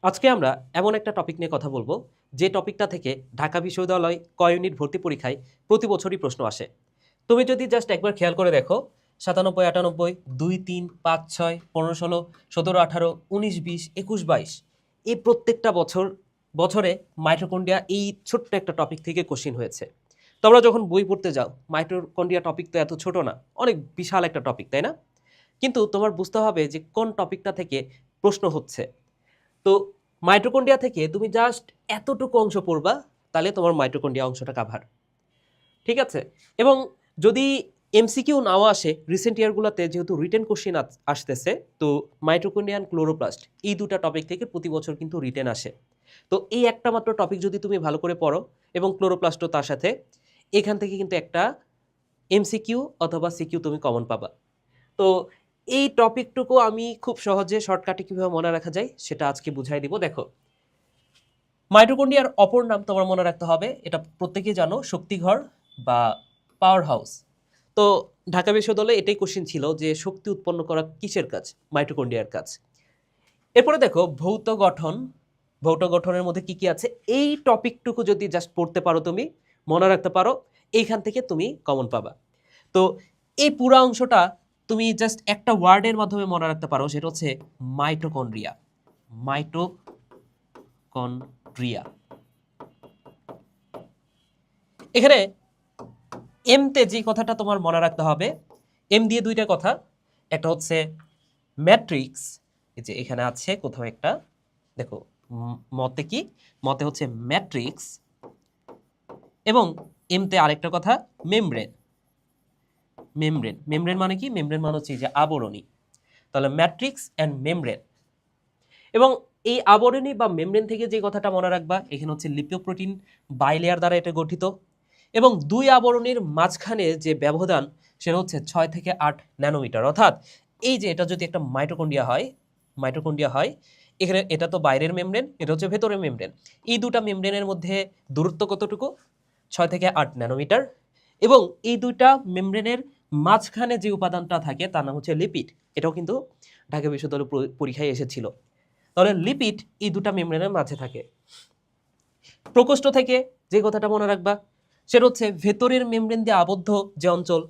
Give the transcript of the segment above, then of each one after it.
আজকে আমরা এমন একটা টপিক নিয়ে কথা বলবো যে টপিকটা থেকে ঢাকা বিশ্ববিদ্যালয় ক ইউনিট ভর্তি পরীক্ষায় প্রতি বছরই প্রশ্ন আসে। তুমি যদি জাস্ট একবার খেয়াল করে দেখো 97, 98, 2, 3, 5, 6, 15, 16, 17, 18, 19, 20, 21, 22 এই প্রত্যেকটা বছরে মাইটোকন্ড্রিয়া এই ছোট্ট একটা টপিক থেকে কোশ্চিন হয়েছে। তোমরা যখন বই পড়তে যাও মাইটোকন্ড্রিয়া টপিক তো এত ছোট না, অনেক বিশাল একটা টপিক, তাই না? কিন্তু তোমার বুঝতে হবে যে কোন টপিকটা থেকে প্রশ্ন হচ্ছে। তো মাইটোকন্ড্রিয়া থেকে তুমি জাস্ট এতটুকু অংশ পড়বা, তাহলে তোমার মাইটোকন্ড্রিয়া অংশটা কাভার। ঠিক আছে? এবং যদি এমসিকিউ নাও আসে, রিসেন্ট ইয়ারগুলোতে যেহেতু রিটেন কোশ্চেন আসতেছে, তো মাইটোকন্ড্রিয়ান ক্লোরোপ্লাস্ট এই দুটা টপিক থেকে প্রতি বছর কিন্তু রিটেন আসে। তো এই একটা মাত্র টপিক যদি তুমি ভালো করে পড়ো এবং ক্লোরোপ্লাস্টও তার সাথে, এখান থেকে কিন্তু একটা এমসিকিউ অথবা সিকিউ তুমি কমন পাবা। তো এই টপিকটুকু আমি খুব সহজে শর্টকাটে কিভাবে মনে রাখা যায় সেটা আজকে বুঝাই দিব। দেখো, মাইটোকন্ড্রিয়ার অপর নাম তোমার মনে রাখতে হবে, এটা প্রত্যেকেই জানো, শক্তিঘর বা পাওয়ার হাউস। তো ঢাকা বিশ্ববিদ্যালয়ে এটাই কোশ্চেন ছিল যে শক্তি উৎপন্ন করা কিসের কাজ? মাইটোকন্ড্রিয়ার কাজ। এরপরে দেখো ভৌত গঠন, ভৌত গঠনের মধ্যে কি কি আছে এই টপিকটুকু যদি জাস্ট পড়তে পারো, তুমি মনে রাখতে পারো, এইখান থেকে তুমি কমন পাবা। তো এই পুরো অংশটা তুমি জাস্ট একটা ওয়ার্ডের মাধ্যমে মনে রাখতে পারো, সেটা হচ্ছে মাইটোকন্ড্রিয়া। মাইটোকন্ড্রিয়া। এখানে এমতে যে কথাটা তোমার মনে রাখতে হবে, এম দিয়ে দুইটা কথা, একটা হচ্ছে ম্যাট্রিক্স, এই যে এখানে আছে কোথাও একটা, দেখো মতে কি, মতে হচ্ছে ম্যাট্রিক্স, এবং এমতে আরেকটা কথা মেমব্রেন। মেমব্রেন, মেমব্রেন মানে কি? মেমব্রেন মানে হচ্ছে যে আবরণী। তাহলে ম্যাট্রিক্স অ্যান্ড মেমব্রেন। এবং এই আবরণী বা মেমব্রেন থেকে যে কথাটা মনে রাখবা, এখানে হচ্ছে লিপোপ্রোটিন বাইলেয়ার দ্বারা এটা গঠিত, এবং দুই আবরণীর মাঝখানে যে ব্যবধান সেটা হচ্ছে 6 থেকে 8 ন্যানোমিটার। অর্থাৎ এই যে এটা যদি একটা মাইটোকন্ড্রিয়া হয়, এখানে এটা তো বাইরের মেমব্রেন, এটা হচ্ছে ভেতরের মেমব্রেন। এই দুটা মেমব্রেনের মধ্যে দূরত্ব কতটুকু? 6 থেকে 8 ন্যানোমিটার। এবং এই দুইটা মেমব্রেনের মাঝখানে যে উপাদানটা থাকে তার নাম হচ্ছে লিপিড। এটাও কিন্তু ঢাকা বিশ্ববিদ্যালয় পরীক্ষায় এসেছিল। তাহলে লিপিড এই দুটা মেমব্রেনের মাঝে থাকে। প্রকোষ্ঠ থেকে যে কথাটা মনে রাখবা, সেটা হচ্ছে ভেতরের মেমব্রেন দিয়ে আবদ্ধ যে অঞ্চল,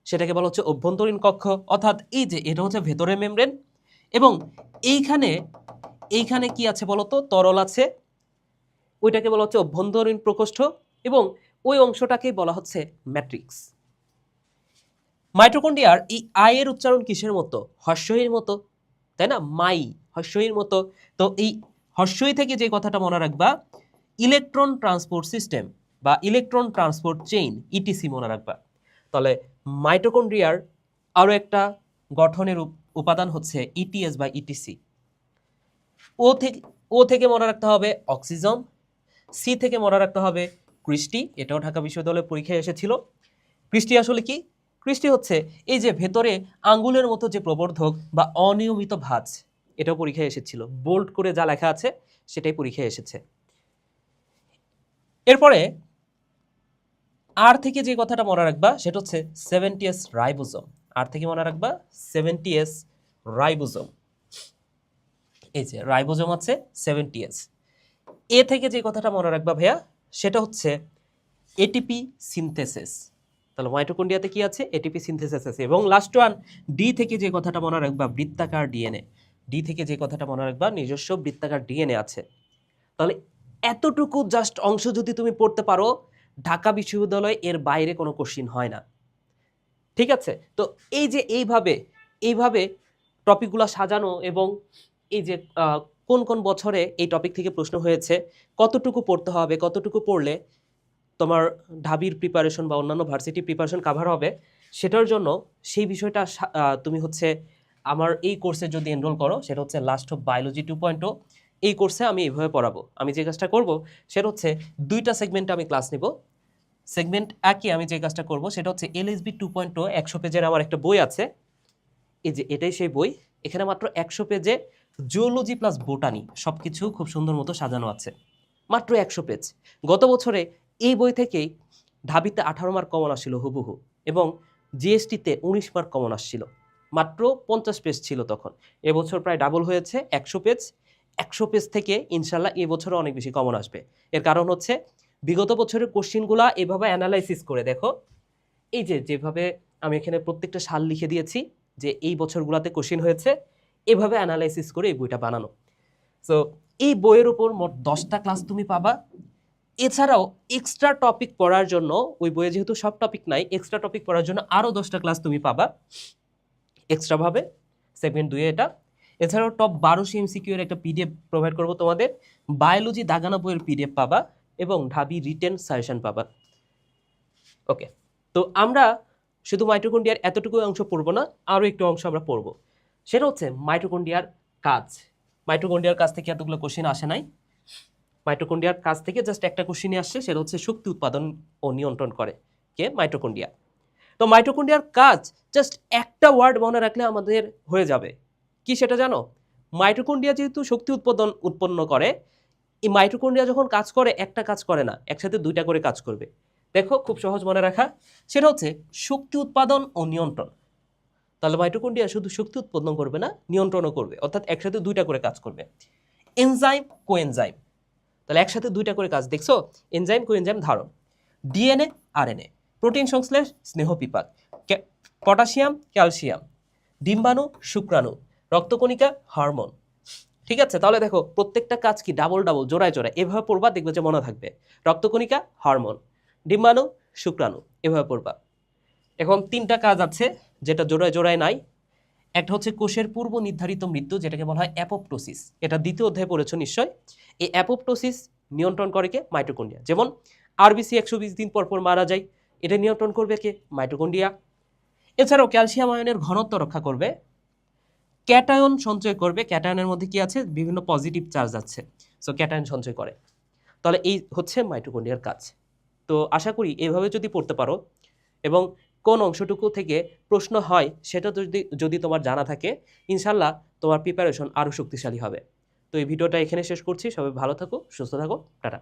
সেটাকে বলা হচ্ছে অভ্যন্তরীণ কক্ষ। অর্থাৎ এই যে এটা হচ্ছে ভেতরের মেমব্রেন, এবং এইখানে এইখানে কি আছে বলতো? তরল আছে, ওইটাকে বলা হচ্ছে অভ্যন্তরীণ প্রকোষ্ঠ, এবং ওই অংশটাকেই বলা হচ্ছে ম্যাট্রিক্স। মাইটোকন্ড্রিয়ার এই আয়ের উচ্চারণ কিসের মতো? হর্ষইর মতো, তাই না? মাই, হর্ষইর মতো। তো এই হর্ষই থেকে যে কথাটা মনে রাখবা, ইলেকট্রন ট্রান্সপোর্ট সিস্টেম বা ইলেকট্রন ট্রান্সপোর্ট চেইন, ইটিসি মনে রাখবা। তাহলে মাইটোকন্ড্রিয়ার আরও একটা গঠনের উপাদান হচ্ছে ইটিএস বা ইটিসি। ও থেকে মনে রাখতে হবে অক্সিজম। সি থেকে মনে রাখতে হবে ক্রিস্টি, এটাও ঢাকা বিশ্ববিদ্যালয়ের পরীক্ষায় এসেছিল। ক্রিস্টি আসলে কি? ক্রিস্টি হচ্ছে এই যে ভেতরে আঙ্গুলের মতো যে প্রবর্ধক বা অনিয়মিত ভাঁজ, এটাও পরীক্ষায় এসেছিল। বোল্ড করে যা লেখা আছে সেটাই পরীক্ষায় এসেছে। এরপরে আর থেকে যে কথাটা মনে রাখবা সেটা হচ্ছে 70s রাইবোজোম। আর থেকে মনে রাখবা 70s রাইবোজোম। এই যে রাইবোজোম আছে 70s। এ থেকে যে কথাটা মনে রাখবা ভাইয়া, সেটা হচ্ছে এটিপি সিনথেসিস। তাহলে মাইটোকন্ড্রিয়াতে কি আছে? এটিপি সিনথেসিস আছে। এবং লাস্ট ওয়ান ডি থেকে যে কথাটা মনে রাখবা, বৃত্তাকার ডিএনএ। ডি থেকে যে কথাটা মনে রাখবা, নিজস্ব বৃত্তাকার ডিএনএ আছে। তাহলে এতটুকু জাস্ট অংশ যদি তুমি পড়তে পারো, ঢাকা বিশ্ববিদ্যালয়ে এর বাইরে কোনো কোশ্চিন হয় না। ঠিক আছে? তো এই যে এইভাবে টপিকগুলো সাজানো, এবং এই যে কোন কোন বছরে এই টপিক থেকে প্রশ্ন হয়েছে, কতটুকু পড়তে হবে, কতটুকু পড়লে তোমার ঢাবির প্রিপারেশন বা অন্যান্য ভার্সিটি প্রিপারেশন কাভার হবে, সেটার জন্য সেই বিষয়টা তুমি হচ্ছে আমার এই কোর্সে যদি এনরোল করো, সেটা হচ্ছে লাস্ট অফ বায়োলজি 2.0। এই কোর্সে আমি এইভাবে পড়াবো। আমি যে কাজটা করব সেটা হচ্ছে দুইটা সেগমেন্টে আমি ক্লাস নিব। সেগমেন্ট একই আমি যে কাজটা করব সেটা হচ্ছে এলএসবি 2.0 100 পেজের আমার একটা বই আছে। এই যে এটাই সেই বই। এখানে মাত্র 100 পেজে জিওলজি প্লাস বোটানি সবকিছু খুব সুন্দর মতো সাজানো আছে। মাত্র 100 পেজ। গত বছরে এই বই থেকেই ঢাবিতে 18 মার্ক কমন আসছিল হুবহু, এবং জিএসটিতে 19 মার্ক কমন আসছিল। মাত্র 50 পেজ ছিল তখন। এবছর প্রায় ডাবল হয়েছে, 100 পেজ, 100 পেজ থেকে ইনশাল্লাহ এই বছরও অনেক বেশি কমন আসবে। এর কারণ হচ্ছে বিগত বছরের কোশ্চিনগুলা এভাবে অ্যানালাইসিস করে দেখো, এই যেভাবে আমি এখানে প্রত্যেকটা সাল লিখে দিয়েছি যে এই বছরগুলোতে কোশ্চিন হয়েছে, এভাবে অ্যানালাইসিস করে এই বইটা বানানো। সো এই বইয়ের উপর মোট 10টা ক্লাস তুমি পাবা। এছাড়াও এক্সট্রা টপিক পড়ার জন্য, ওই বইয়ে যেহেতু সব টপিক নাই, এক্সট্রা টপিক পড়ার জন্য আরও 10টা ক্লাস তুমি পাবা এক্সট্রাভাবে, সেগমেন্ট 2 এটা। এছাড়াও টপ 1200 MCQ এর একটা পিডিএফ প্রোভাইড করবো তোমাদের, বায়োলজি দাগানো বইয়ের পিডিএফ পাবা এবং ঢাবি রিটেন সাজেশন পাবা। ওকে, তো আমরা শুধু মাইটোকন্ড্রিয়ার এতটুকু অংশ পড়বো না, আরও একটু অংশ আমরা পড়বো, সেটা হচ্ছে মাইটোকন্ড্রিয়ার কাজ। মাইটোকন্ড্রিয়ার কাছ থেকে এতগুলো কোশ্চেন আসে নাই, মাইটোকন্ড্রিয়ার কাছ থেকে জাস্ট একটা কোশ্চেনই আসছে, সেটা হচ্ছে শক্তি উৎপাদন ও নিয়ন্ত্রণ করে কে? মাইটোকন্ড্রিয়া। তো মাইটোকন্ড্রিয়ার কাজ জাস্ট একটা ওয়ার্ড মনে রাখলে আমাদের হয়ে যাবে, কি সেটা জানো? মাইটোকন্ড্রিয়া যেহেতু শক্তি উৎপন্ন করে, এই মাইটোকন্ড্রিয়া যখন কাজ করে একটা কাজ করে না, একসাথে দুইটা করে কাজ করবে। দেখো খুব সহজ মনে রাখা, সেটা হচ্ছে শক্তি উৎপাদন ও নিয়ন্ত্রণ। তাহলে মাইটোকন্ড্রিয়া শুধু শক্তি উৎপন্ন করবে না, নিয়ন্ত্রণও করবে, অর্থাৎ একসাথে দুইটা করে কাজ করবে। এনজাইম কোএনজাইম, তাহলে একসাথে দুইটা করে কাজ, দেখছো? এনজাইম কোএনজাইম ধারণ, ডিএনএ আরএনএ, প্রোটিন সংশ্লেষ স্নেহ বিপাক, পটাশিয়াম ক্যালসিয়াম, ডিম্বাণু শুক্রাণু, রক্তকণিকা হরমোন। ঠিক আছে, তাহলে দেখো প্রত্যেকটা কাজ কি ডাবল ডাবল জোড়ায় জোড়ায় এভাবে পড়বা, দেখবে যে মনে থাকবে। রক্তকণিকা হরমোন, ডিম্বাণু শুক্রাণু, এভাবে পড়বা। এখন 3টা কাজ আছে যেটা জোড়ায় জোড়ায় নাই। একটা হচ্ছে কোষের পূর্ব নির্ধারিত মৃত্যু, যেটাকে বলা হয় অ্যাপোপ্টোসিস, এটা দ্বিতীয় অধ্যায়ে পড়েছো নিশ্চয়। এই অ্যাপোপ্টোসিস নিয়ন্ত্রণ করে কে? মাইটোকন্ড্রিয়া। যেমন আরবিসি 120 দিন পর পর মারা যায়, এটা নিয়ন্ত্রণ করবে কে? মাইটোকন্ড্রিয়া। এছাড়াও ক্যালসিয়াম আয়নের ঘনত্ব রক্ষা করবে, ক্যাটায়ন সঞ্চয় করবে, ক্যাটায়নের মধ্যে কি আছে? বিভিন্ন পজিটিভ চার্জ আছে, সো ক্যাটায়ন সঞ্চয় করে। তাহলে এই হচ্ছে মাইটোকন্ড্রিয়ার কাজ। তো আশা করি এভাবে যদি পড়তে পারো এবং কোন অংশটুকু থেকে প্রশ্ন হয় সেটা যদি তোমার জানা থাকে, ইনশাল্লাহ তোমার প্রিপারেশন আরও শক্তিশালী হবে। তো এই ভিডিওটা এখানে শেষ করছি, সবাই ভালো থাকো, সুস্থ থাকো, টাটা।